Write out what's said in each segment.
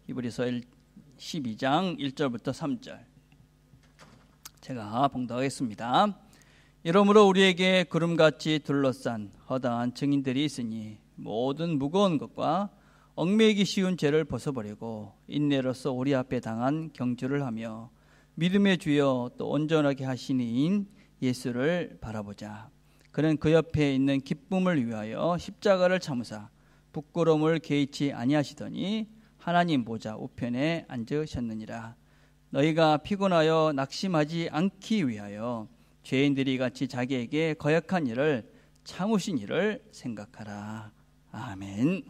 히브리서 12장 1절부터 3절 제가 봉독하겠습니다. 이러므로 우리에게 구름같이 둘러싼 허다한 증인들이 있으니 모든 무거운 것과 얽매이기 쉬운 죄를 벗어버리고 인내로서 우리 앞에 당한 경주를 하며 믿음의 주여 또 온전하게 하시는 이인 예수를 바라보자. 그는 그 옆에 있는 기쁨을 위하여 십자가를 참으사 부끄러움을 개의치 아니하시더니 하나님 보좌 우편에 앉으셨느니라. 너희가 피곤하여 낙심하지 않기 위하여 죄인들이 같이 자기에게 거역한 일을 참으신 일을 생각하라. 아멘.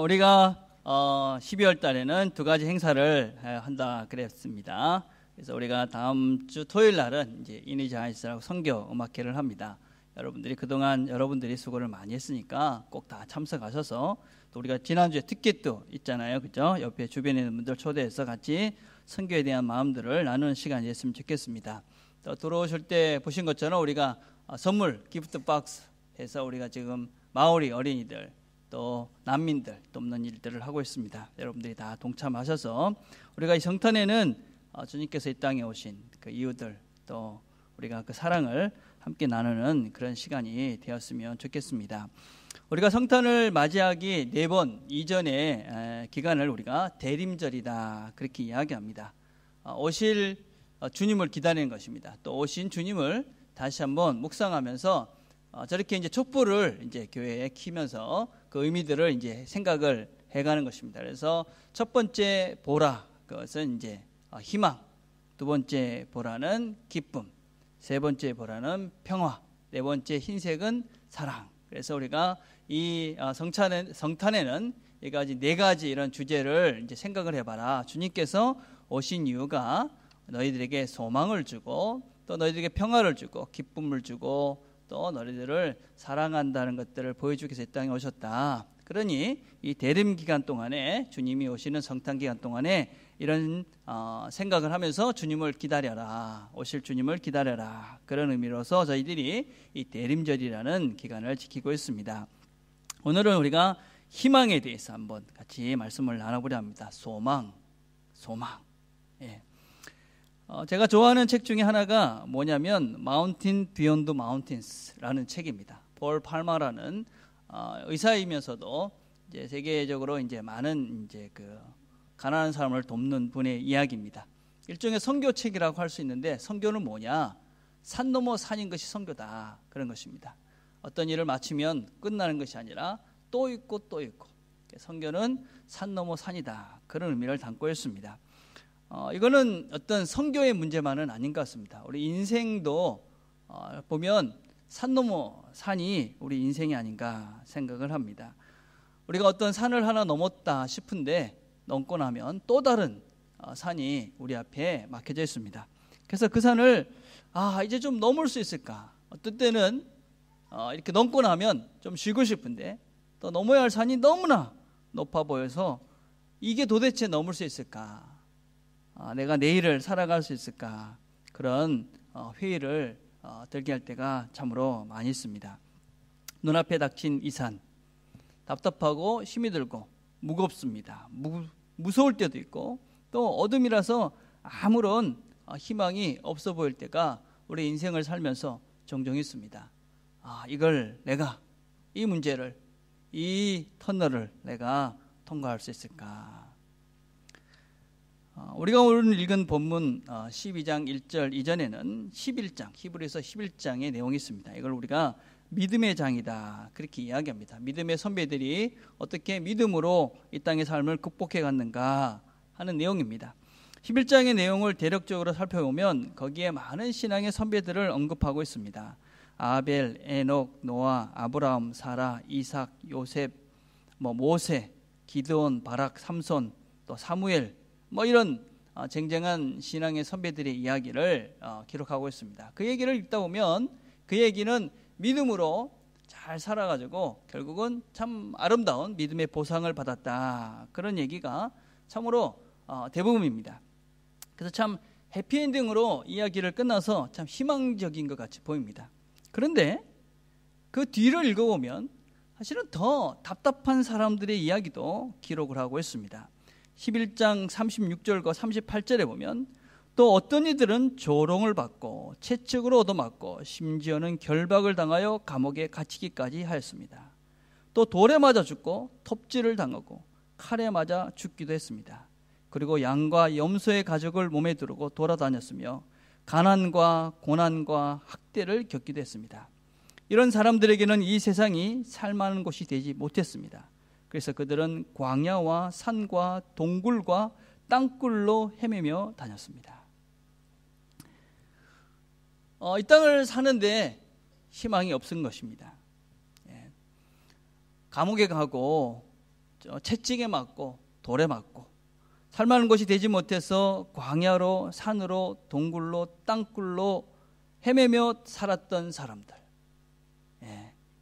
우리가 12월 달에는 두 가지 행사를 한다 그랬습니다. 그래서 우리가 다음 주 토요일 날은 이제 이니자이스라고 선교 음악회를 합니다. 여러분들이 그동안 여러분들이 수고를 많이 했으니까 꼭 다 참석하셔서, 또 우리가 지난주에 티켓도 있잖아요, 그죠? 옆에 주변에 있는 분들 초대해서 같이 선교에 대한 마음들을 나누는 시간이 됐으면 좋겠습니다. 또 들어오실 때 보신 것처럼 우리가 선물 기프트 박스 해서 우리가 지금 마오리 어린이들 또 난민들 돕는 일들을 하고 있습니다. 여러분들이 다 동참하셔서 우리가 이 성탄에는 주님께서 이 땅에 오신 그 이유들, 또 우리가 그 사랑을 함께 나누는 그런 시간이 되었으면 좋겠습니다. 우리가 성탄을 맞이하기 4번 이전의 기간을 우리가 대림절이다 그렇게 이야기합니다. 오실 주님을 기다리는 것입니다. 또 오신 주님을 다시 한번 묵상하면서 저렇게 이제 촛불을 이제 교회에 키면서 그 의미들을 이제 생각을 해가는 것입니다. 그래서 첫 번째 보라, 그것은 이제 희망, 두 번째 보라는 기쁨, 세 번째 보라는 평화, 네 번째 흰색은 사랑. 그래서 우리가 이 성탄에는 이 가지 네 가지 이런 주제를 이제 생각을 해봐라. 주님께서 오신 이유가 너희들에게 소망을 주고, 또 너희들에게 평화를 주고, 기쁨을 주고, 또 너희들을 사랑한다는 것들을 보여주기 위해서 이 땅에 오셨다. 그러니 이 대림 기간 동안에, 주님이 오시는 성탄 기간 동안에 이런 생각을 하면서 주님을 기다려라, 오실 주님을 기다려라, 그런 의미로서 저희들이 이 대림절이라는 기간을 지키고 있습니다. 오늘은 우리가 희망에 대해서 한번 같이 말씀을 나눠보려 합니다. 소망. 예. 제가 좋아하는 책 중에 하나가 뭐냐면 Mountain Beyond Mountains라는 책입니다. 폴 팔마라는 의사이면서도 이제 세계적으로 이제 많은 이제 그 가난한 사람을 돕는 분의 이야기입니다. 일종의 선교책이라고 할 수 있는데, 선교는 뭐냐? 산 넘어 산인 것이 선교다, 그런 것입니다. 어떤 일을 마치면 끝나는 것이 아니라 또 있고 또 있고, 선교는 산 넘어 산이다, 그런 의미를 담고 있습니다. 이거는 어떤 선교의 문제만은 아닌 것 같습니다. 우리 인생도 보면 산 넘어 산이 우리 인생이 아닌가 생각을 합니다. 우리가 어떤 산을 하나 넘었다 싶은데 넘고 나면 또 다른 산이 우리 앞에 막혀져 있습니다. 그래서 그 산을 이제 좀 넘을 수 있을까? 어떤 때는 이렇게 넘고 나면 좀 쉬고 싶은데 또 넘어야 할 산이 너무나 높아 보여서 이게 도대체 넘을 수 있을까? 내가 내일을 살아갈 수 있을까? 그런 회의를 들게 할 때가 참으로 많이 있습니다. 눈앞에 닥친 이 산, 답답하고 힘이 들고 무겁습니다. 무서울 때도 있고, 또 어둠이라서 아무런 희망이 없어 보일 때가 우리 인생을 살면서 종종 있습니다. 이걸 내가, 이 문제를, 이 터널을 내가 통과할 수 있을까? 우리가 오늘 읽은 본문 12장 1절 이전에는 11장, 히브리서 11장의 내용이 있습니다. 이걸 우리가 믿음의 장이다, 그렇게 이야기합니다. 믿음의 선배들이 어떻게 믿음으로 이 땅의 삶을 극복해 갔는가 하는 내용입니다. 11장의 내용을 대략적으로 살펴보면 거기에 많은 신앙의 선배들을 언급하고 있습니다. 아벨, 에녹, 노아, 아브라함, 사라, 이삭, 요셉, 모세, 기드온, 바락, 삼손, 또 사무엘, 이런 쟁쟁한 신앙의 선배들의 이야기를 기록하고 있습니다. 그 얘기를 읽다 보면 그 얘기는 믿음으로 잘 살아가지고 결국은 참 아름다운 믿음의 보상을 받았다, 그런 얘기가 참으로 대부분입니다. 그래서 참 해피엔딩으로 이야기를 끝나서 참 희망적인 것 같이 보입니다. 그런데 그 뒤를 읽어보면 사실은 더 답답한 사람들의 이야기도 기록을 하고 있습니다. 11장 36절과 38절에 보면 또 어떤 이들은 조롱을 받고 채찍으로 얻어맞고 심지어는 결박을 당하여 감옥에 갇히기까지 하였습니다. 또 돌에 맞아 죽고 톱질을 당하고 칼에 맞아 죽기도 했습니다. 그리고 양과 염소의 가죽을 몸에 두르고 돌아다녔으며 가난과 고난과 학대를 겪기도 했습니다. 이런 사람들에게는 이 세상이 살만한 곳이 되지 못했습니다. 그래서 그들은 광야와 산과 동굴과 땅굴로 헤매며 다녔습니다. 이 땅을 사는데 희망이 없은 것입니다. 감옥에 가고 채찍에 맞고 돌에 맞고 살만한 곳이 되지 못해서 광야로 산으로 동굴로 땅굴로 헤매며 살았던 사람들.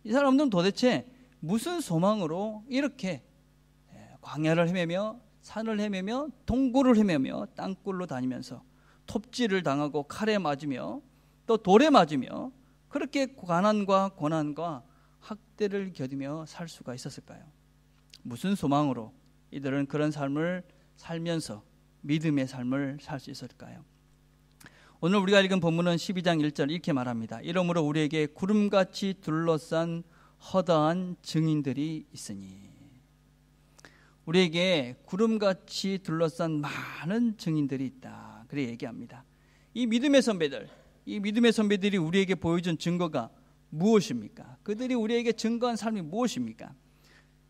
이 사람들은 도대체 무슨 소망으로 이렇게 광야를 헤매며 산을 헤매며 동굴을 헤매며 땅굴로 다니면서 톱질을 당하고 칼에 맞으며 또 돌에 맞으며 그렇게 가난과 고난과 학대를 견디며 살 수가 있었을까요? 무슨 소망으로 이들은 그런 삶을 살면서 믿음의 삶을 살 수 있었을까요? 오늘 우리가 읽은 본문은 12장 1절 이렇게 말합니다. 이러므로 우리에게 구름같이 둘러싼 허다한 증인들이 있으니. 우리에게 구름같이 둘러싼 많은 증인들이 있다. 그래 얘기합니다. 이 믿음의 선배들이 우리에게 보여준 증거가 무엇입니까? 그들이 우리에게 증거한 삶이 무엇입니까?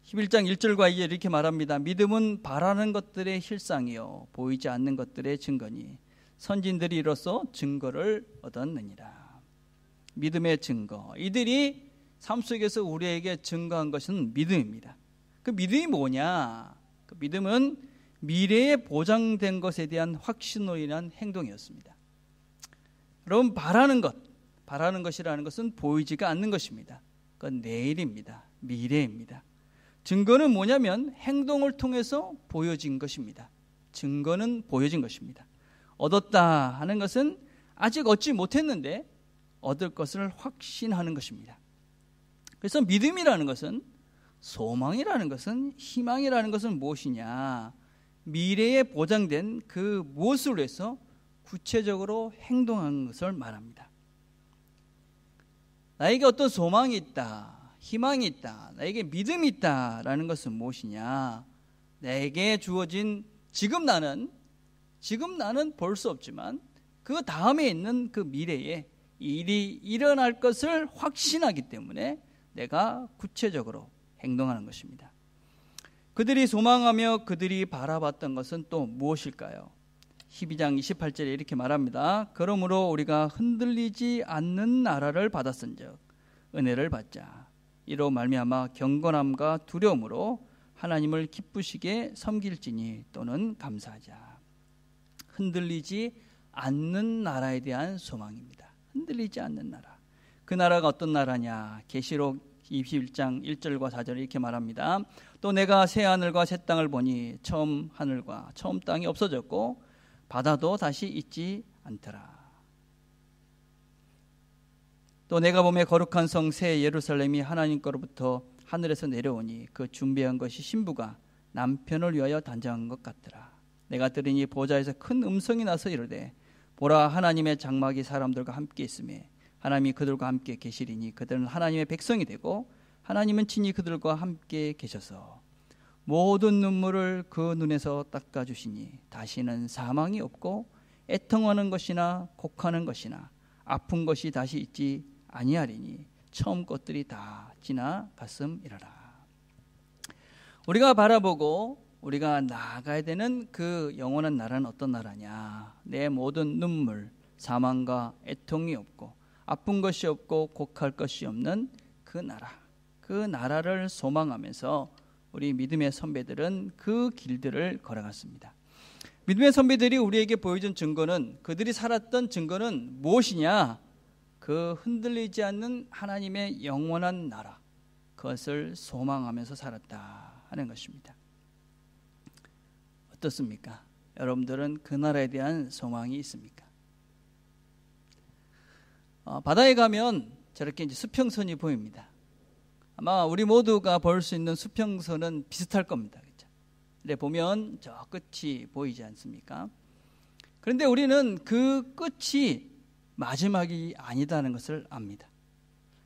11장 1절과 2절 이렇게 말합니다. 믿음은 바라는 것들의 실상이요 보이지 않는 것들의 증거니 선진들이 이로써 증거를 얻었느니라. 믿음의 증거. 이들이 삶 속에서 우리에게 증거한 것은 믿음입니다. 그 믿음이 뭐냐? 그 믿음은 미래에 보장된 것에 대한 확신으로 인한 행동이었습니다. 여러분, 바라는 것이라는 것은 보이지가 않는 것입니다. 그건 내일입니다. 미래입니다. 증거는 뭐냐면 행동을 통해서 보여진 것입니다. 증거는 보여진 것입니다. 얻었다 하는 것은 아직 얻지 못했는데 얻을 것을 확신하는 것입니다. 그래서 믿음이라는 것은, 소망이라는 것은, 희망이라는 것은 무엇이냐? 미래에 보장된 그 무엇을 위해서 구체적으로 행동하는 것을 말합니다. 나에게 어떤 소망이 있다, 희망이 있다, 나에게 믿음이 있다라는 것은 무엇이냐? 내게 주어진 지금 나는 볼 수 없지만 그 다음에 있는 그 미래에 일이 일어날 것을 확신하기 때문에 내가 구체적으로 행동하는 것입니다. 그들이 소망하며 그들이 바라봤던 것은 또 무엇일까요? 12장 28절에 이렇게 말합니다. 그러므로 우리가 흔들리지 않는 나라를 받았은즉 은혜를 받자. 이로 말미암아 경건함과 두려움으로 하나님을 기쁘시게 섬길지니 또는 감사하자. 흔들리지 않는 나라에 대한 소망입니다. 흔들리지 않는 나라. 그 나라가 어떤 나라냐? 계시록 21장 1절과 4절에 이렇게 말합니다. 또 내가 새 하늘과 새 땅을 보니 처음 하늘과 처음 땅이 없어졌고 바다도 다시 있지 않더라. 또 내가 보매 거룩한 성 새 예루살렘이 하나님 거로부터 하늘에서 내려오니 그 준비한 것이 신부가 남편을 위하여 단장한 것 같더라. 내가 들으니 보좌에서 큰 음성이 나서 이르되 보라, 하나님의 장막이 사람들과 함께 있으매 하나님이 그들과 함께 계시리니 그들은 하나님의 백성이 되고 하나님은 친히 그들과 함께 계셔서 모든 눈물을 그 눈에서 닦아주시니 다시는 사망이 없고 애통하는 것이나 곡하는 것이나 아픈 것이 다시 있지 아니하리니 처음 것들이 다 지나갔음이라라. 우리가 바라보고 우리가 나아가야 되는 그 영원한 나라는 어떤 나라냐? 내 모든 눈물, 사망과 애통이 없고 아픈 것이 없고 곡할 것이 없는 그 나라, 그 나라를 소망하면서 우리 믿음의 선배들은 그 길들을 걸어갔습니다. 믿음의 선배들이 우리에게 보여준 증거는, 그들이 살았던 증거는 무엇이냐? 그 흔들리지 않는 하나님의 영원한 나라, 그것을 소망하면서 살았다 하는 것입니다. 어떻습니까? 여러분들은 그 나라에 대한 소망이 있습니까? 바다에 가면 저렇게 이제 수평선이 보입니다. 아마 우리 모두가 볼 수 있는 수평선은 비슷할 겁니다. 그렇죠? 근데 보면 저 끝이 보이지 않습니까? 그런데 우리는 그 끝이 마지막이 아니다는 것을 압니다.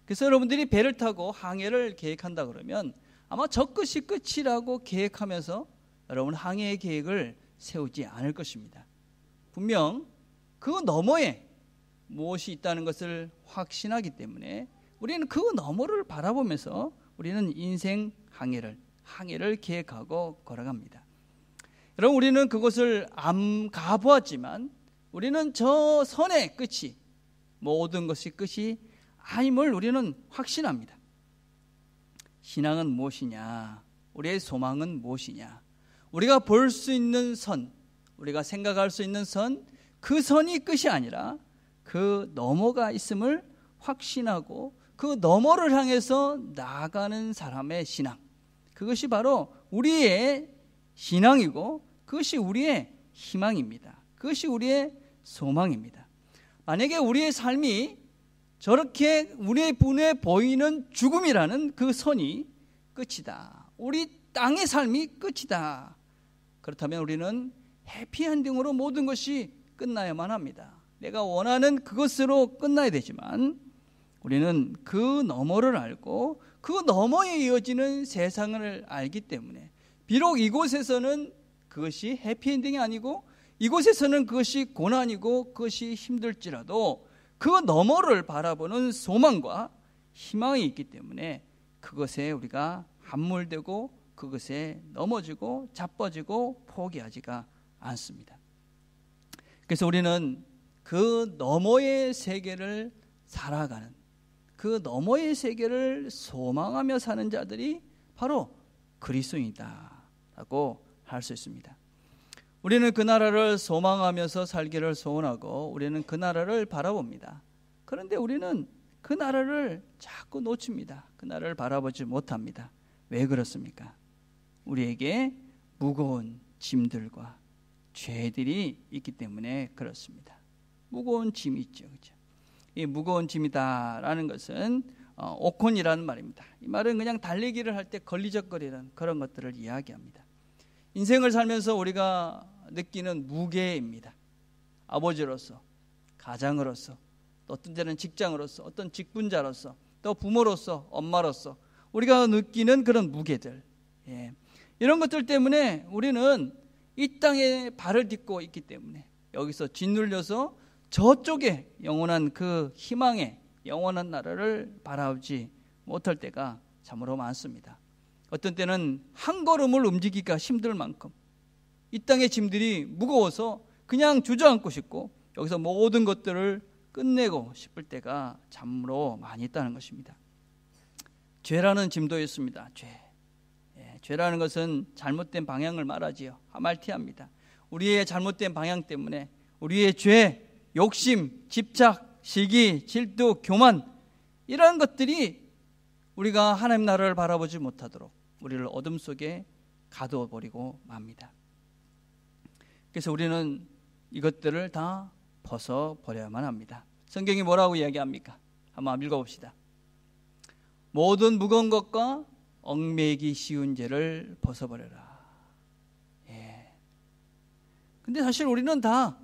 그래서 여러분들이 배를 타고 항해를 계획한다 그러면 아마 저 끝이 끝이라고 계획하면서 여러분 항해의 계획을 세우지 않을 것입니다. 분명 그 너머에 무엇이 있다는 것을 확신하기 때문에 우리는 그 너머를 바라보면서 우리는 인생 항해를 계획하고 걸어갑니다. 여러분 우리는 그것을 안 가보았지만 우리는 저 선의 끝이 모든 것이 끝이 아님을 우리는 확신합니다. 신앙은 무엇이냐? 우리의 소망은 무엇이냐? 우리가 볼 수 있는 선, 우리가 생각할 수 있는 선, 그 선이 끝이 아니라 그 너머가 있음을 확신하고 그 너머를 향해서 나아가는 사람의 신앙, 그것이 바로 우리의 신앙이고 그것이 우리의 희망입니다. 그것이 우리의 소망입니다. 만약에 우리의 삶이 저렇게 우리의 눈에 보이는 죽음이라는 그 선이 끝이다, 우리 땅의 삶이 끝이다, 그렇다면 우리는 해피엔딩으로 모든 것이 끝나야만 합니다. 내가 원하는 그것으로 끝나야 되지만 우리는 그 너머를 알고 그 너머에 이어지는 세상을 알기 때문에 비록 이곳에서는 그것이 해피엔딩이 아니고 이곳에서는 그것이 고난이고 그것이 힘들지라도 그 너머를 바라보는 소망과 희망이 있기 때문에 그것에 우리가 함몰되고 그것에 넘어지고 자빠지고 포기하지가 않습니다. 그래서 우리는 그 너머의 세계를 살아가는, 그 너머의 세계를 소망하며 사는 자들이 바로 그리스도인이다라고 할 수 있습니다. 우리는 그 나라를 소망하면서 살기를 소원하고 우리는 그 나라를 바라봅니다. 그런데 우리는 그 나라를 자꾸 놓칩니다. 그 나라를 바라보지 못합니다. 왜 그렇습니까? 우리에게 무거운 짐들과 죄들이 있기 때문에 그렇습니다. 무거운 짐이 있죠. 그렇죠? 이 무거운 짐이다라는 것은 오콘이라는 말입니다. 이 말은 그냥 달리기를 할 때 걸리적거리는 그런 것들을 이야기합니다. 인생을 살면서 우리가 느끼는 무게입니다. 아버지로서, 가장으로서, 또 어떤 때는 직장으로서, 어떤 직분자로서, 또 부모로서, 엄마로서 우리가 느끼는 그런 무게들, 이런 것들 때문에 우리는 이 땅에 발을 딛고 있기 때문에 여기서 짓눌려서 저쪽에 영원한 그 희망의 영원한 나라를 바라보지 못할 때가 참으로 많습니다. 어떤 때는 한 걸음을 움직이기가 힘들 만큼 이 땅의 짐들이 무거워서 그냥 주저앉고 싶고 여기서 모든 것들을 끝내고 싶을 때가 참으로 많이 있다는 것입니다. 죄라는 짐도 있습니다. 죄라는 것은 잘못된 방향을 말하지요. 하말티합니다. 우리의 잘못된 방향 때문에 우리의 죄, 욕심, 집착, 시기, 질투, 교만, 이러한 것들이 우리가 하나님 나라를 바라보지 못하도록 우리를 어둠 속에 가둬버리고 맙니다. 그래서 우리는 이것들을 다 벗어버려야만 합니다. 성경이 뭐라고 이야기합니까? 한번 읽어봅시다. 모든 무거운 것과 얽매이기 쉬운 죄를 벗어버려라. 근데 사실 우리는 다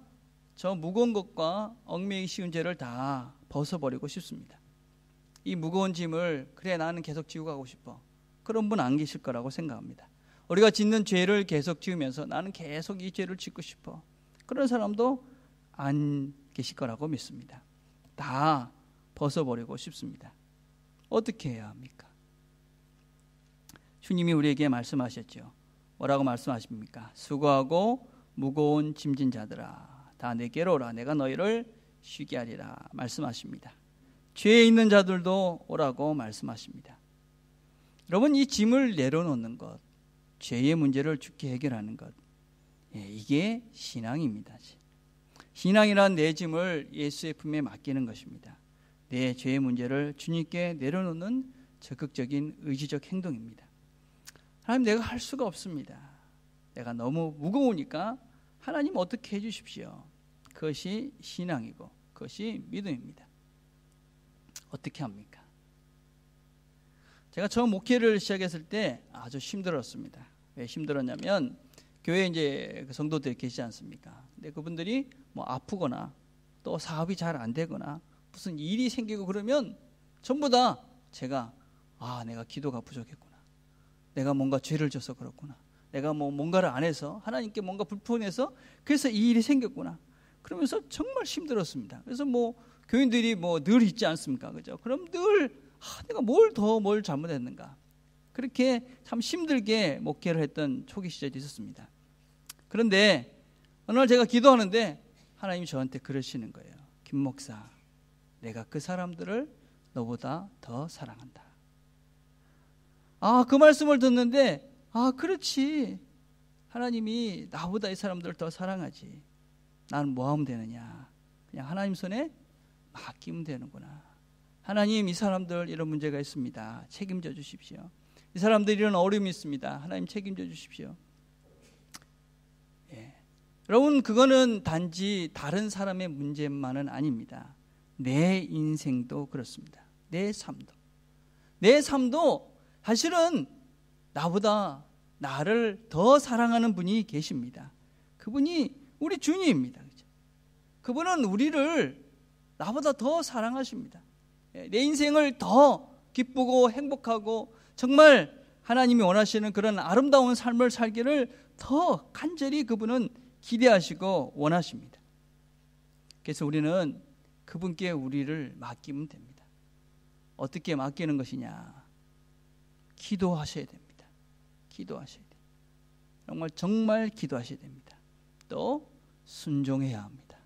저 무거운 것과 얽매이기 쉬운 죄를 다 벗어버리고 싶습니다. 이 무거운 짐을 그래 나는 계속 지고 가고 싶어, 그런 분 안 계실 거라고 생각합니다. 우리가 짓는 죄를 계속 지으면서 나는 계속 이 죄를 짓고 싶어, 그런 사람도 안 계실 거라고 믿습니다. 다 벗어버리고 싶습니다. 어떻게 해야 합니까? 주님이 우리에게 말씀하셨죠. 뭐라고 말씀하십니까? 수고하고 무거운 짐진 자들아 다 내게로 오라, 내가 너희를 쉬게 하리라 말씀하십니다. 죄에 있는 자들도 오라고 말씀하십니다. 여러분, 이 짐을 내려놓는 것, 죄의 문제를 죽게 해결하는 것, 이게 신앙입니다. 신앙이란 내 짐을 예수의 품에 맡기는 것입니다. 내 죄의 문제를 주님께 내려놓는 적극적인 의지적 행동입니다. 하나님, 내가 할 수가 없습니다. 내가 너무 무거우니까 하나님 어떻게 해주십시오. 그것이 신앙이고 그것이 믿음입니다. 어떻게 합니까? 제가 처음 목회를 시작했을 때 아주 힘들었습니다. 왜 힘들었냐면 교회에 이제 그 성도들이 계시지 않습니까? 근데 그분들이 뭐 아프거나 또 사업이 잘 안 되거나 무슨 일이 생기고 그러면 전부 다 제가 내가 기도가 부족했구나. 내가 뭔가 죄를 져서 그렇구나. 내가 뭔가를 안 해서 하나님께 뭔가 불편해서 그래서 이 일이 생겼구나. 그러면서 정말 힘들었습니다. 그래서 교인들이 늘 있지 않습니까? 그죠? 그럼 늘 내가 뭘 잘못했는가. 그렇게 참 힘들게 목회를 했던 초기 시절이 있었습니다. 그런데 어느 날 제가 기도하는데 하나님이 저한테 그러시는 거예요. 김 목사, 내가 그 사람들을 너보다 더 사랑한다. 그 말씀을 듣는데 그렇지. 하나님이 나보다 이 사람들을 더 사랑하지. 나는 뭐 하면 되느냐. 그냥 하나님 손에 맡기면 되는구나. 하나님, 이 사람들 이런 문제가 있습니다. 책임져 주십시오. 이 사람들 이런 어려움이 있습니다. 하나님 책임져 주십시오. 여러분, 그거는 단지 다른 사람의 문제만은 아닙니다. 내 인생도 그렇습니다. 내 삶도 사실은 나보다 나를 더 사랑하는 분이 계십니다. 그분이 우리 주님입니다. 그분은 우리를 나보다 더 사랑하십니다. 내 인생을 더 기쁘고 행복하고 정말 하나님이 원하시는 그런 아름다운 삶을 살기를 더 간절히 그분은 기대하시고 원하십니다. 그래서 우리는 그분께 우리를 맡기면 됩니다. 어떻게 맡기는 것이냐? 기도하셔야 됩니다. 기도하셔야 돼요. 정말 기도하셔야 됩니다. 또 순종해야 합니다.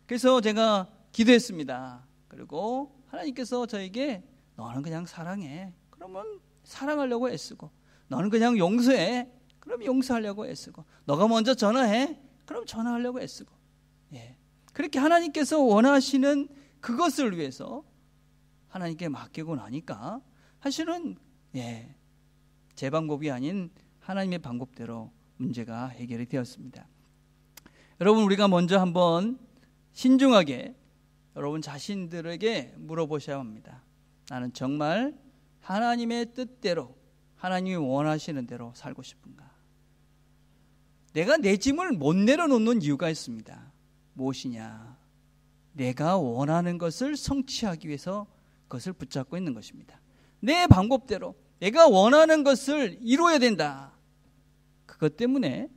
그래서 제가 기도했습니다. 그리고 하나님께서 저에게 너는 그냥 사랑해. 그러면 사랑하려고 애쓰고, 너는 그냥 용서해. 그럼 용서하려고 애쓰고, 너가 먼저 전화해. 그럼 전화하려고 애쓰고. 그렇게 하나님께서 원하시는 그것을 위해서 하나님께 맡기고 나니까 사실은 제 방법이 아닌 하나님의 방법대로 문제가 해결이 되었습니다. 여러분, 우리가 먼저 한번 신중하게 여러분 자신들에게 물어보셔야 합니다. 나는 정말 하나님의 뜻대로, 하나님이 원하시는 대로 살고 싶은가? 내가 내 짐을 못 내려놓는 이유가 있습니다. 무엇이냐? 내가 원하는 것을 성취하기 위해서 그것을 붙잡고 있는 것입니다. 내 방법대로 내가 원하는 것을 이루어야 된다. 그것 때문에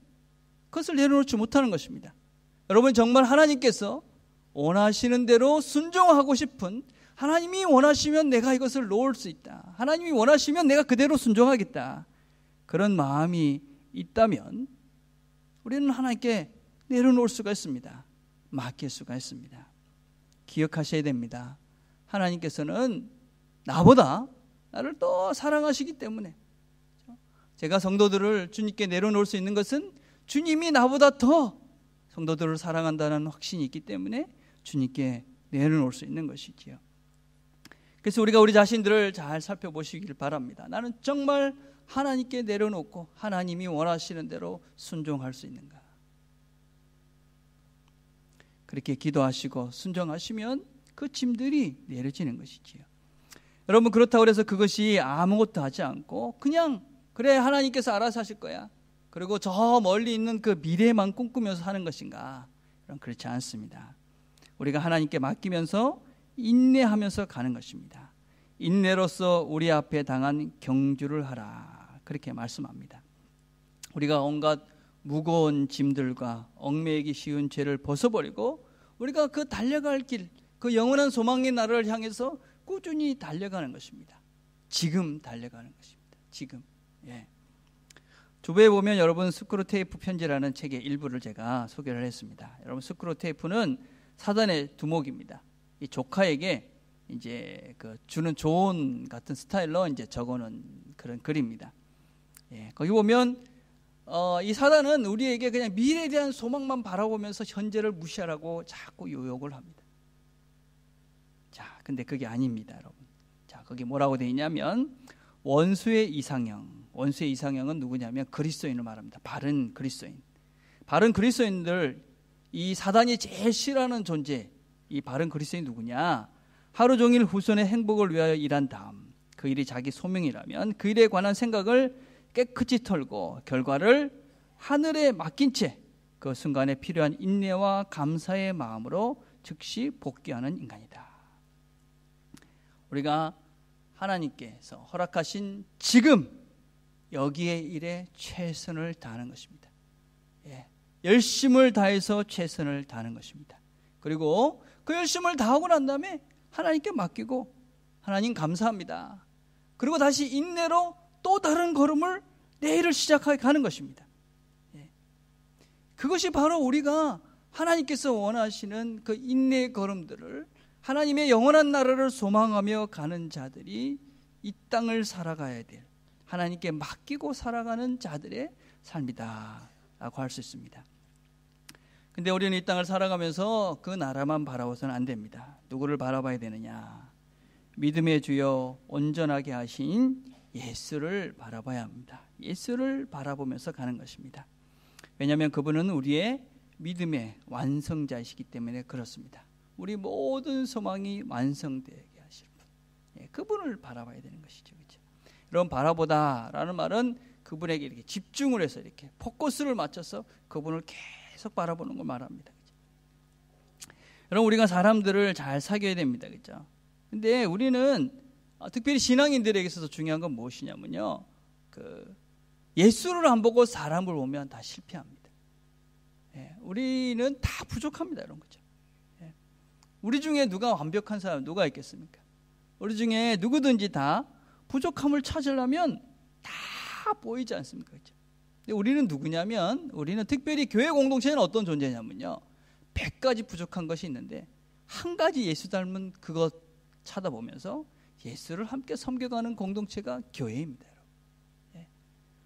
그것을 내려놓지 못하는 것입니다. 여러분, 정말 하나님께서 원하시는 대로 순종하고 싶은, 하나님이 원하시면 내가 이것을 놓을 수 있다. 하나님이 원하시면 내가 그대로 순종하겠다. 그런 마음이 있다면 우리는 하나님께 내려놓을 수가 있습니다. 맡길 수가 있습니다. 기억하셔야 됩니다. 하나님께서는 나보다 나를 더 사랑하시기 때문에, 제가 성도들을 주님께 내려놓을 수 있는 것은 주님이 나보다 더 성도들을 사랑한다는 확신이 있기 때문에 주님께 내려놓을 수 있는 것이지요. 그래서 우리가 우리 자신들을 잘 살펴보시길 바랍니다. 나는 정말 하나님께 내려놓고 하나님이 원하시는 대로 순종할 수 있는가? 그렇게 기도하시고 순종하시면 그 짐들이 내려지는 것이지요. 여러분, 그렇다고 해서 그것이 아무것도 하지 않고 그냥 그래 하나님께서 알아서 하실 거야, 그리고 저 멀리 있는 그 미래만 꿈꾸면서 사는 것인가? 그렇지 않습니다. 우리가 하나님께 맡기면서 인내하면서 가는 것입니다. 인내로서 우리 앞에 당한 경주를 하라, 그렇게 말씀합니다. 우리가 온갖 무거운 짐들과 얽매이기 쉬운 죄를 벗어버리고 우리가 그 달려갈 길, 그 영원한 소망의 나라를 향해서 꾸준히 달려가는 것입니다. 지금 달려가는 것입니다. 지금. 주부에 보면 여러분 스크루테이프 편지라는 책의 일부를 제가 소개를 했습니다. 여러분, 스크루테이프는 사단의 두목입니다. 이 조카에게 이제 그 주는 조언 같은 스타일로 이제 적어놓은 그런 글입니다. 거기 보면 이 사단은 우리에게 그냥 미래에 대한 소망만 바라보면서 현재를 무시하라고 자꾸 요욕을 합니다. 자, 근데 그게 아닙니다, 여러분. 자, 거기 뭐라고 되어 있냐면 원수의 이상형. 원수의 이상형은 누구냐면 그리스도인을 말합니다. 바른 그리스도인. 바른 그리스도인들, 이 사단이 제일 싫어하는 존재, 이 바른 그리스도인이 누구냐? 하루 종일 후손의 행복을 위하여 일한 다음 그 일이 자기 소명이라면 그 일에 관한 생각을 깨끗이 털고 결과를 하늘에 맡긴 채 그 순간에 필요한 인내와 감사의 마음으로 즉시 복귀하는 인간이다. 우리가 하나님께서 허락하신 지금 여기에 일에 최선을 다하는 것입니다. 열심을 다해서 최선을 다하는 것입니다. 그리고 그 열심을 다하고 난 다음에 하나님께 맡기고 하나님 감사합니다. 그리고 다시 인내로 또 다른 걸음을 내일을 시작하게 가는 것입니다. 그것이 바로 우리가 하나님께서 원하시는 그 인내의 걸음들을 하나님의 영원한 나라를 소망하며 가는 자들이 이 땅을 살아가야 될 하나님께 맡기고 살아가는 자들의 삶이다 라고 할 수 있습니다. 근데 우리는 이 땅을 살아가면서 그 나라만 바라보서는 안 됩니다. 누구를 바라봐야 되느냐? 믿음의 주여 온전하게 하신 예수를 바라봐야 합니다. 예수를 바라보면서 가는 것입니다. 왜냐하면 그분은 우리의 믿음의 완성자이시기 때문에 그렇습니다. 우리 모든 소망이 완성되게 하실 분, 그분을 바라봐야 되는 것이죠. 그렇죠? 여러분, 바라보다라는 말은 그분에게 이렇게 집중을 해서 이렇게 포커스를 맞춰서 그분을 계속 바라보는 걸 말합니다. 그렇죠? 여러분, 우리가 사람들을 잘 사귀어야 됩니다. 그렇죠? 근데 우리는 특별히 신앙인들에게 있어서 중요한 건 무엇이냐면요, 예수를 안 보고 사람을 보면 다 실패합니다. 우리는 다 부족합니다. 이런 거죠. 우리 중에 누가 완벽한 사람 누가 있겠습니까? 우리 중에 누구든지 다 부족함을 찾으려면 다 보이지 않습니까? 그렇죠? 근데 우리는 누구냐면, 우리는 특별히 교회 공동체는 어떤 존재냐면요, 100가지 부족한 것이 있는데 한 가지 예수 닮은 그것 찾아보면서 예수를 함께 섬겨가는 공동체가 교회입니다.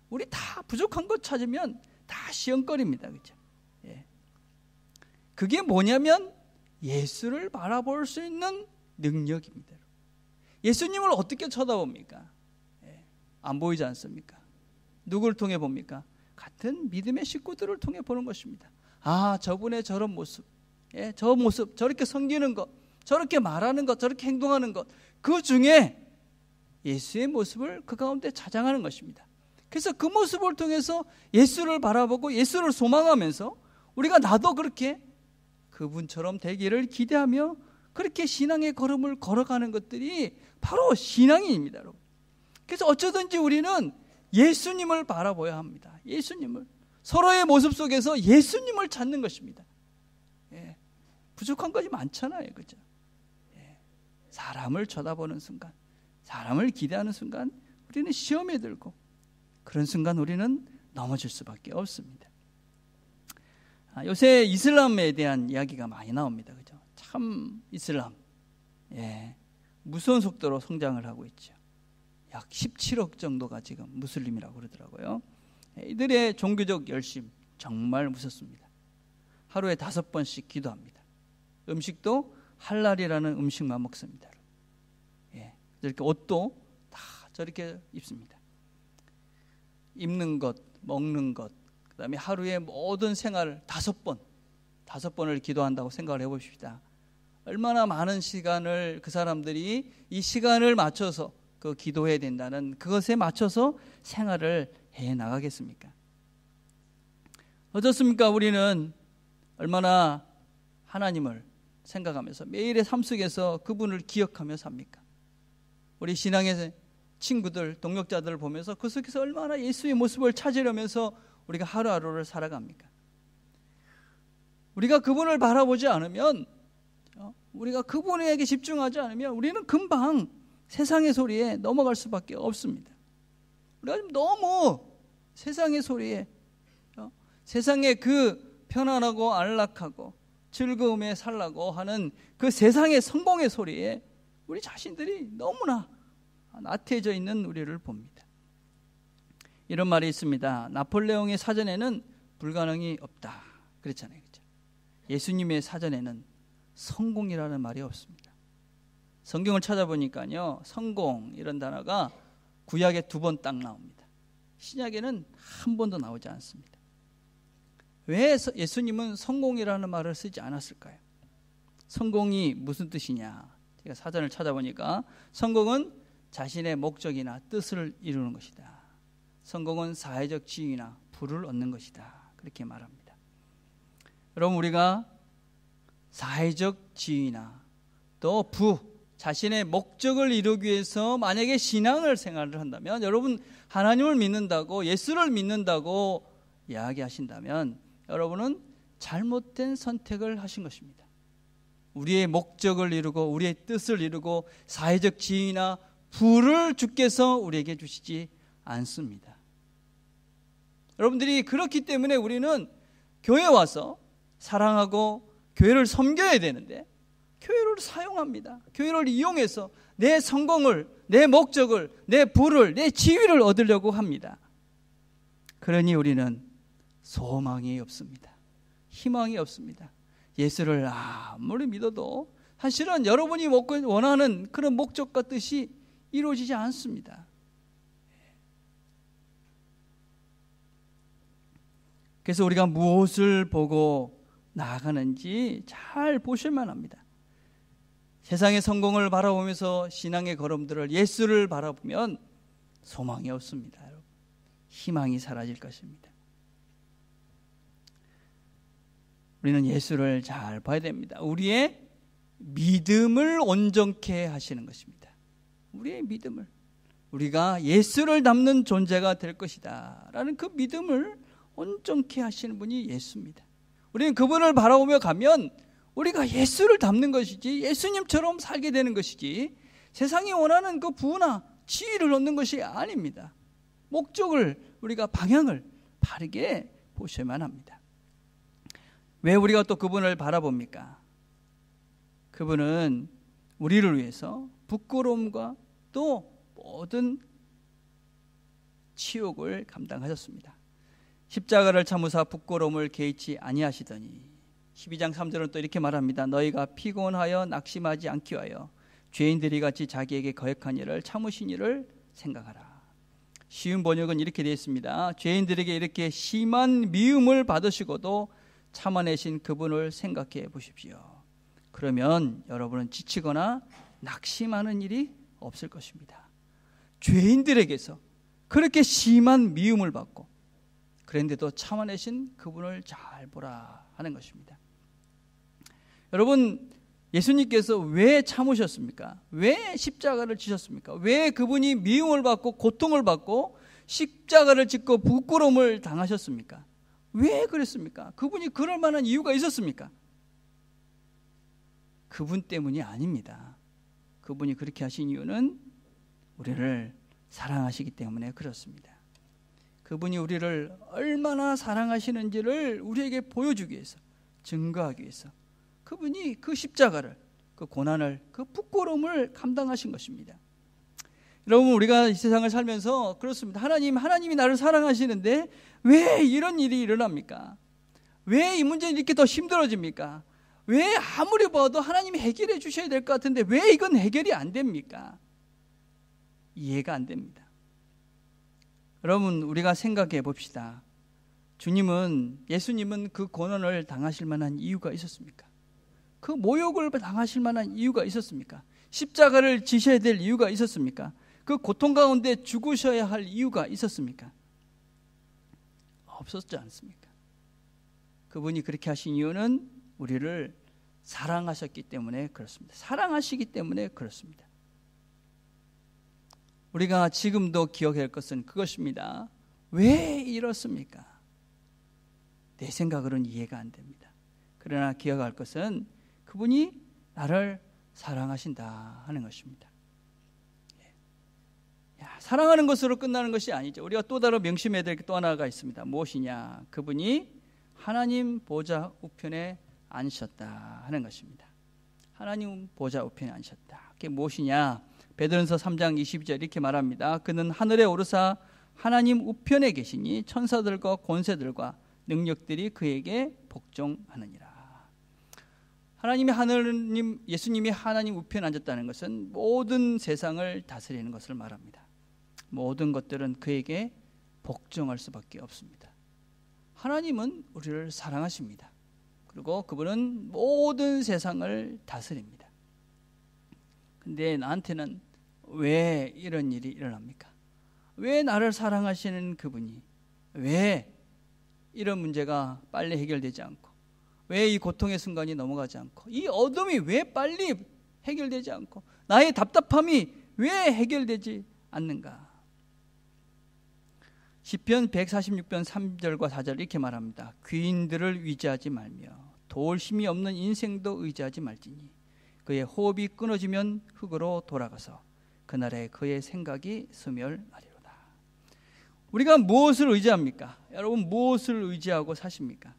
우리 다 부족한 것 찾으면 다 시험거리입니다. 그렇죠? 그게 뭐냐면 예수를 바라볼 수 있는 능력입니다. 예수님을 어떻게 쳐다봅니까? 안 보이지 않습니까? 누구를 통해 봅니까? 같은 믿음의 식구들을 통해 보는 것입니다. 아, 저분의 저런 모습, 저 모습, 저렇게 섬기는 것, 저렇게 말하는 것, 저렇게 행동하는 것, 그 중에 예수의 모습을 그 가운데 찾아가는 것입니다. 그래서 그 모습을 통해서 예수를 바라보고 예수를 소망하면서 우리가 나도 그렇게 그분처럼 되기를 기대하며 그렇게 신앙의 걸음을 걸어가는 것들이 바로 신앙인입니다, 여러분. 그래서 어쩌든지 우리는 예수님을 바라봐야 합니다. 예수님을, 서로의 모습 속에서 예수님을 찾는 것입니다. 부족한 것이 많잖아요, 그죠? 사람을 쳐다보는 순간, 사람을 기대하는 순간 우리는 시험에 들고, 그런 순간 우리는 넘어질 수밖에 없습니다. 요새 이슬람에 대한 이야기가 많이 나옵니다. 그죠? 참 이슬람, 무서운 속도로 성장을 하고 있죠. 약 17억 정도가 지금 무슬림이라고 그러더라고요. 이들의 종교적 열심 정말 무섭습니다. 하루에 5번씩 기도합니다. 음식도 할랄이라는 음식만 먹습니다. 이렇게 옷도 다 저렇게 입습니다. 입는 것, 먹는 것, 그 다음에 하루에 모든 생활을 5번을 기도한다고 생각을 해봅시다. 얼마나 많은 시간을 그 사람들이 이 시간을 맞춰서 그 기도해야 된다는 그것에 맞춰서 생활을 해 나가겠습니까? 어떻습니까? 우리는 얼마나 하나님을 생각하면서 매일의 삶 속에서 그분을 기억하며 삽니까? 우리 신앙의 친구들, 동역자들을 보면서 그 속에서 얼마나 예수의 모습을 찾으려면서 우리가 하루하루를 살아갑니까? 우리가 그분을 바라보지 않으면, 우리가 그분에게 집중하지 않으면 우리는 금방 세상의 소리에 넘어갈 수밖에 없습니다. 우리가 지금 너무 세상의 소리에, 세상의 그 편안하고 안락하고 즐거움에 살라고 하는 그 세상의 성공의 소리에 우리 자신들이 너무나 나태해져 있는 우리를 봅니다. 이런 말이 있습니다. 나폴레옹의 사전에는 불가능이 없다 그랬잖아요. 그렇죠? 예수님의 사전에는 성공이라는 말이 없습니다. 성경을 찾아보니까요, 성공 이런 단어가 구약에 2번 딱 나옵니다. 신약에는 한 번도 나오지 않습니다. 왜 예수님은 성공이라는 말을 쓰지 않았을까요? 성공이 무슨 뜻이냐? 제가 사전을 찾아보니까 성공은 자신의 목적이나 뜻을 이루는 것이다. 성공은 사회적 지위나 부를 얻는 것이다. 그렇게 말합니다. 여러분, 우리가 사회적 지위나 또 부, 자신의 목적을 이루기 위해서 만약에 신앙을 생활을 한다면, 여러분 하나님을 믿는다고, 예수를 믿는다고 이야기하신다면 여러분은 잘못된 선택을 하신 것입니다. 우리의 목적을 이루고 우리의 뜻을 이루고 사회적 지위나 부를 주께서 우리에게 주시지 않습니다. 여러분들이 그렇기 때문에 우리는 교회에 와서 사랑하고 교회를 섬겨야 되는데 교회를 사용합니다. 교회를 이용해서 내 성공을, 내 목적을, 내 부를, 내 지위를 얻으려고 합니다. 그러니 우리는 소망이 없습니다. 희망이 없습니다. 예수를 아무리 믿어도 사실은 여러분이 원하는 그런 목적과 뜻이 이루어지지 않습니다. 그래서 우리가 무엇을 보고 나아가는지 잘 보실만 합니다. 세상의 성공을 바라보면서 신앙의 걸음들을, 예수를 바라보면 소망이 없습니다. 여러분. 희망이 사라질 것입니다. 우리는 예수를 잘 봐야 됩니다. 우리의 믿음을 온전케 하시는 것입니다. 우리의 믿음을, 우리가 예수를 닮는 존재가 될 것이다 라는 그 믿음을 온전케 하시는 분이 예수입니다. 우리는 그분을 바라보며 가면 우리가 예수를 닮는 것이지, 예수님처럼 살게 되는 것이지, 세상이 원하는 그 부나 지위를 얻는 것이 아닙니다. 목적을, 우리가 방향을 바르게 보셔야만 합니다. 왜 우리가 또 그분을 바라봅니까? 그분은 우리를 위해서 부끄러움과 또 모든 치욕을 감당하셨습니다. 십자가를 참으사 부끄러움을 개의치 아니하시더니, 12장 3절은 또 이렇게 말합니다. 너희가 피곤하여 낙심하지 않기 위하여 죄인들이 같이 자기에게 거역한 일을 참으신 일을 생각하라. 쉬운 번역은 이렇게 되어 있습니다. 죄인들에게 이렇게 심한 미움을 받으시고도 참아내신 그분을 생각해 보십시오. 그러면 여러분은 지치거나 낙심하는 일이 없을 것입니다. 죄인들에게서 그렇게 심한 미움을 받고 그런데도 참아내신 그분을 잘 보라 하는 것입니다. 여러분, 예수님께서 왜 참으셨습니까? 왜 십자가를 지셨습니까? 왜 그분이 미움을 받고 고통을 받고 십자가를 짓고 부끄러움을 당하셨습니까? 왜 그랬습니까? 그분이 그럴 만한 이유가 있었습니까? 그분 때문이 아닙니다. 그분이 그렇게 하신 이유는 우리를 사랑하시기 때문에 그렇습니다. 그분이 우리를 얼마나 사랑하시는지를 우리에게 보여주기 위해서, 증거하기 위해서 그분이 그 십자가를, 그 고난을, 그 부끄러움을 감당하신 것입니다. 여러분, 우리가 이 세상을 살면서 그렇습니다. 하나님이 나를 사랑하시는데 왜 이런 일이 일어납니까? 왜 이 문제는 이렇게 더 힘들어집니까? 왜 아무리 봐도 하나님이 해결해 주셔야 될 것 같은데 왜 이건 해결이 안 됩니까? 이해가 안 됩니다. 여러분, 우리가 생각해 봅시다. 예수님은 그 고난을 당하실 만한 이유가 있었습니까? 그 모욕을 당하실 만한 이유가 있었습니까? 십자가를 지셔야 될 이유가 있었습니까? 그 고통 가운데 죽으셔야 할 이유가 있었습니까? 없었지 않습니까? 그분이 그렇게 하신 이유는 우리를 사랑하셨기 때문에 그렇습니다. 사랑하시기 때문에 그렇습니다. 우리가 지금도 기억해야 할 것은 그것입니다. 왜 이렇습니까? 내 생각으로는 이해가 안 됩니다. 그러나 기억할 것은 그분이 나를 사랑하신다 하는 것입니다. 사랑하는 것으로 끝나는 것이 아니죠. 우리가 또 다른 명심해야 될 게 또 하나가 있습니다. 무엇이냐? 그분이 하나님 보좌 우편에 앉으셨다 하는 것입니다. 하나님 보좌 우편에 앉으셨다. 그게 무엇이냐? 베드로전서 3장 22절 이렇게 말합니다. 그는 하늘에 오르사 하나님 우편에 계시니 천사들과 권세들과 능력들이 그에게 복종하느니라. 예수님이 하나님 우편에 앉았다는 것은 모든 세상을 다스리는 것을 말합니다. 모든 것들은 그에게 복종할 수밖에 없습니다. 하나님은 우리를 사랑하십니다. 그리고 그분은 모든 세상을 다스립니다. 근데 나한테는 왜 이런 일이 일어납니까? 왜 나를 사랑하시는 그분이 왜 이런 문제가 빨리 해결되지 않고, 왜 이 고통의 순간이 넘어가지 않고, 이 어둠이 왜 빨리 해결되지 않고, 나의 답답함이 왜 해결되지 않는가? 시편 146편 3절과 4절 이렇게 말합니다. 귀인들을 위지하지 말며 도울 힘이 없는 인생도 의지하지 말지니 그의 호흡이 끊어지면 흙으로 돌아가서 그날에 그의 생각이 소멸하리로다. 우리가 무엇을 의지합니까? 여러분, 무엇을 의지하고 사십니까?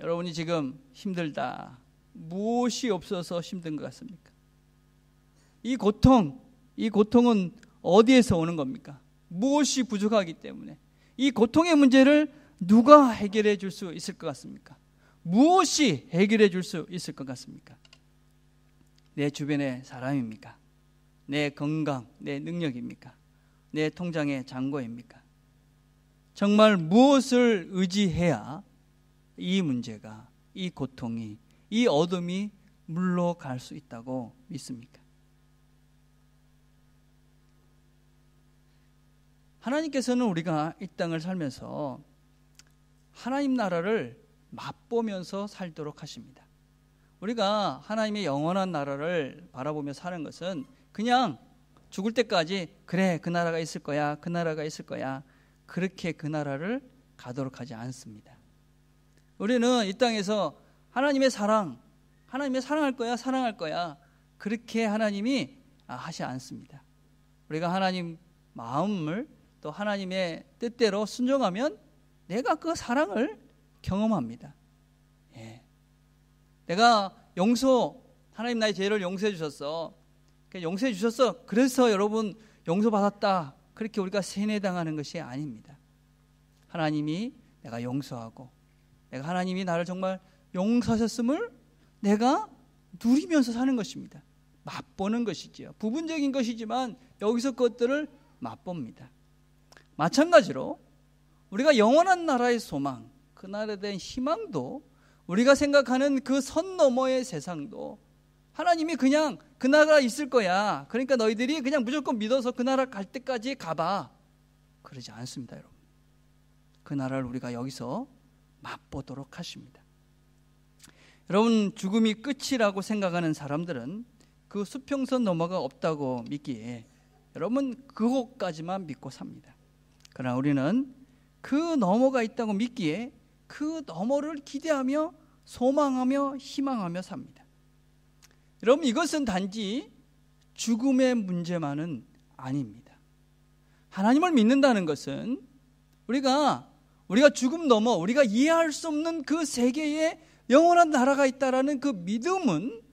여러분이 지금 힘들다, 무엇이 없어서 힘든 것 같습니까? 이 고통은 어디에서 오는 겁니까? 무엇이 부족하기 때문에 이 고통의 문제를 누가 해결해 줄 수 있을 것 같습니까? 무엇이 해결해 줄 수 있을 것 같습니까? 내 주변의 사람입니까? 내 건강, 내 능력입니까? 내 통장의 잔고입니까? 정말 무엇을 의지해야 이 문제가, 이 고통이, 이 어둠이 물러갈 수 있다고 믿습니까? 하나님께서는 우리가 이 땅을 살면서 하나님 나라를 맛보면서 살도록 하십니다. 우리가 하나님의 영원한 나라를 바라보며 사는 것은 그냥 죽을 때까지 그래 그 나라가 있을 거야, 그 나라가 있을 거야, 그렇게 그 나라를 가도록 하지 않습니다. 우리는 이 땅에서 하나님의 사랑, 하나님의 사랑할 거야, 사랑할 거야, 그렇게 하나님이 하지 않습니다. 우리가 하나님 마음을 또 하나님의 뜻대로 순종하면 내가 그 사랑을 경험합니다. 예. 내가 하나님 나의 죄를 용서해 주셨어. 용서해 주셨어. 그래서 여러분 용서받았다, 그렇게 우리가 세뇌당하는 것이 아닙니다. 하나님이 내가 용서하고, 내가 하나님이 나를 정말 용서하셨음을 내가 누리면서 사는 것입니다. 맛보는 것이지요. 부분적인 것이지만 여기서 그것들을 맛봅니다. 마찬가지로 우리가 영원한 나라의 소망, 그 나라에 대한 희망도, 우리가 생각하는 그 선 너머의 세상도 하나님이 그냥 그 나라가 있을 거야, 그러니까 너희들이 그냥 무조건 믿어서 그 나라 갈 때까지 가봐, 그러지 않습니다. 여러분, 그 나라를 우리가 여기서 맛보도록 하십니다. 여러분, 죽음이 끝이라고 생각하는 사람들은 그 수평선 너머가 없다고 믿기에 여러분 그것까지만 믿고 삽니다. 그러나 우리는 그 너머가 있다고 믿기에 그 너머를 기대하며 소망하며 희망하며 삽니다. 여러분, 이것은 단지 죽음의 문제만은 아닙니다. 하나님을 믿는다는 것은 우리가 죽음 넘어 우리가 이해할 수 없는 그 세계에 영원한 나라가 있다라는 그 믿음은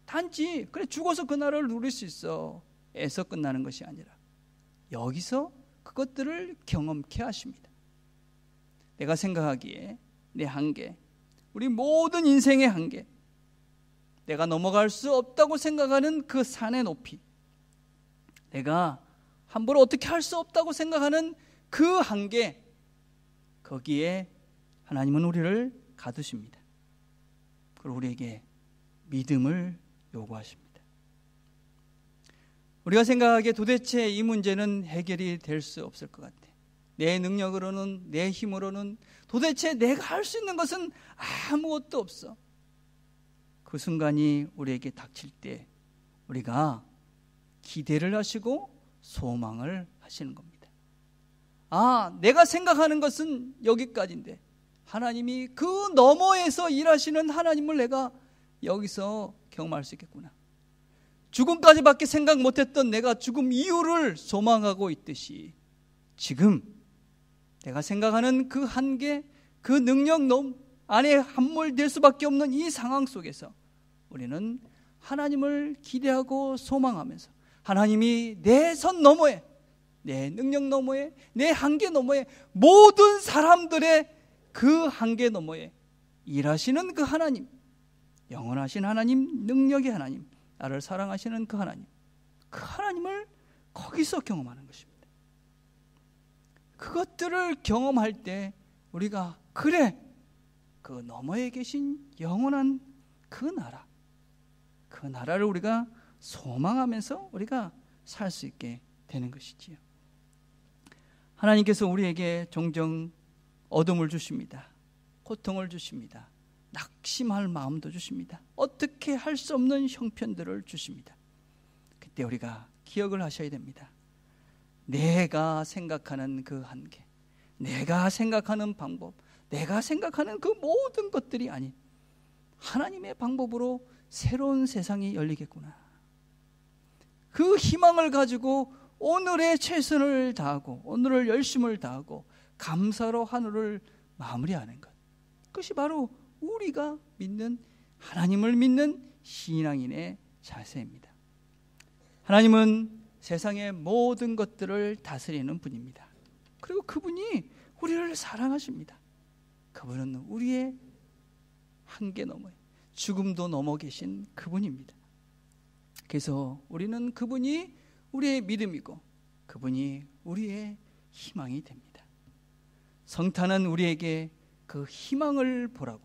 단지 그래 죽어서 그 나라를 누릴 수 있어 에서 끝나는 것이 아니라 여기서 그것들을 경험케 하십니다. 내가 생각하기에 내 한계, 우리 모든 인생의 한계, 내가 넘어갈 수 없다고 생각하는 그 산의 높이, 내가 함부로 어떻게 할 수 없다고 생각하는 그 한계, 거기에 하나님은 우리를 가두십니다. 그리고 우리에게 믿음을 요구하십니다. 우리가 생각하기에 도대체 이 문제는 해결이 될 수 없을 것 같아. 내 능력으로는, 내 힘으로는 도대체 내가 할 수 있는 것은 아무것도 없어. 그 순간이 우리에게 닥칠 때 우리가 기대를 하시고 소망을 하시는 겁니다. 내가 생각하는 것은 여기까지인데 하나님이 그 너머에서 일하시는 하나님을 내가 여기서 경험할 수 있겠구나. 죽음까지밖에 생각 못했던 내가 죽음 이후를 소망하고 있듯이 지금 내가 생각하는 그 한계, 그 능력 안에 함몰될 수밖에 없는 이 상황 속에서 우리는 하나님을 기대하고 소망하면서 하나님이 내 선 너머에, 내 능력 너머에, 내 한계 너머에, 모든 사람들의 그 한계 너머에 일하시는 그 하나님, 영원하신 하나님, 능력의 하나님, 나를 사랑하시는 그 하나님, 그 하나님을 거기서 경험하는 것입니다. 그것들을 경험할 때 우리가 그래 그 너머에 계신 영원한 그 나라를 우리가 소망하면서 우리가 살 수 있게 되는 것이지요. 하나님께서 우리에게 종종 어둠을 주십니다. 고통을 주십니다. 낙심할 마음도 주십니다. 어떻게 할 수 없는 형편들을 주십니다. 그때 우리가 기억을 하셔야 됩니다. 내가 생각하는 그 한계, 내가 생각하는 방법, 내가 생각하는 그 모든 것들이 아닌 하나님의 방법으로 새로운 세상이 열리겠구나. 그 희망을 가지고 오늘의 최선을 다하고 오늘을 열심을 다하고 감사로 하늘을 마무리하는 것, 그것이 바로 우리가 믿는 하나님을 믿는 신앙인의 자세입니다. 하나님은 세상의 모든 것들을 다스리는 분입니다. 그리고 그분이 우리를 사랑하십니다. 그분은 우리의 한계 너머에 죽음도 넘어 계신 그분입니다. 그래서 우리는 그분이 우리의 믿음이고 그분이 우리의 희망이 됩니다. 성탄은 우리에게 그 희망을 보라고,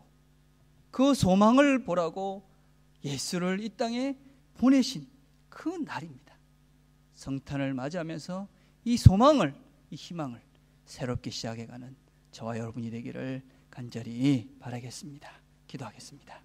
그 소망을 보라고 예수를 이 땅에 보내신 그 날입니다. 성탄을 맞이하면서 이 소망을, 이 희망을 새롭게 시작해가는 저와 여러분이 되기를 간절히 바라겠습니다. 기도하겠습니다.